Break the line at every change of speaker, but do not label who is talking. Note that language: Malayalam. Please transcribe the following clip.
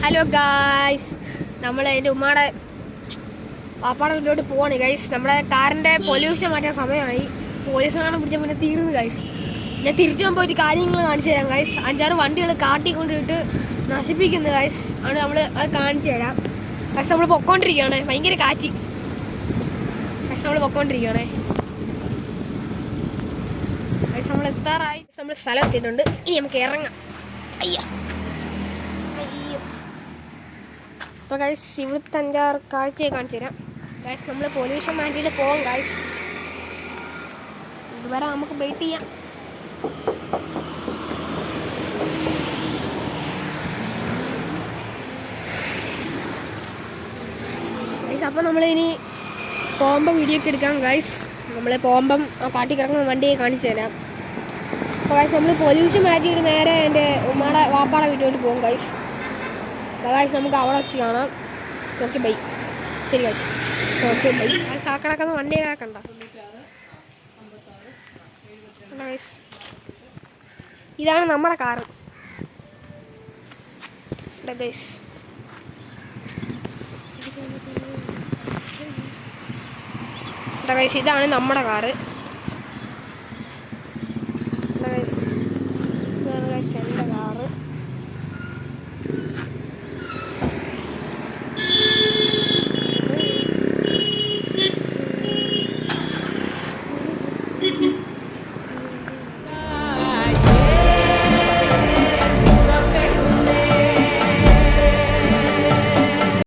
ഹലോ ഗായ്സ്, നമ്മൾ എൻ്റെ ഉമ്മയുടെ പാപ്പാടെ വീട്ടിലോട്ട് പോവാണ് ഗൈസ്. നമ്മുടെ കാറിൻ്റെ പൊല്യൂഷൻ മാറ്റാൻ സമയമായി. പോലീസ് കാണാൻ പിടിച്ച പിന്നെ തീർന്നു ഗൈസ്. ഞാൻ തിരിച്ചു പോകുമ്പോൾ ഒരു കാര്യങ്ങൾ കാണിച്ചു തരാം ഗൈസ്. 5-6 വണ്ടികൾ കാട്ടിക്കൊണ്ടിട്ട് നശിപ്പിക്കുന്നു ഗൈസ്. ആണ് നമ്മൾ അത് കാണിച്ചു തരാം ഗൈസ്. നമ്മൾ പൊക്കോണ്ടിരിക്കുകയാണ്, ഭയങ്കര കാറ്റ് ഗൈസ്. നമ്മൾ പൊക്കോണ്ടിരിക്കുകയാണേ ഗൈസ്. നമ്മൾ എത്താറായി, നമ്മൾ സ്ഥലം എത്തിയിട്ടുണ്ട്. ഇനി നമുക്ക് ഇറങ്ങാം. അയ്യോ അപ്പോൾ ഗൈസ്, ഇവിടുത്തെ 5-6 കാഴ്ചയെ കാണിച്ചു തരാം ഗൈസ്. നമ്മൾ പൊല്യൂഷൻ മാറ്റിയിട്ട് പോകാം ഗൈസ്. ഇതുവരെ നമുക്ക് വെയിറ്റ് ചെയ്യാം. ഗൈസ്, അപ്പോൾ നമ്മളിനി പോകുമ്പോൾ വീഡിയോ ഒക്കെ എടുക്കാം ഗൈസ്. നമ്മൾ പോകുമ്പം കാട്ടി കിടക്കുന്ന വണ്ടിയെ കാണിച്ചു തരാം. അപ്പോൾ ഗൈസ്, നമ്മൾ പൊല്യൂഷൻ മാറ്റിയിട്ട് നേരെ എൻ്റെ ഉമ്മയുടെ വാപ്പാടെ വീട്ടിലോട്ട് പോകും ഗൈസ്. ഗൈസ്, നമുക്ക് അവിടെ വെച്ച് കാണാം. Okay bye. ശരി ഗൈസ്, ഓക്കെ ബൈ. ആ കിടക്കുന്ന വണ്ടിയെ കണ്ട ഗൈസ്. ഇതാണ് നമ്മുടെ കാറ് ഗൈസ്. ഗൈസ്, ഇതാണ് നമ്മുടെ കാറ്.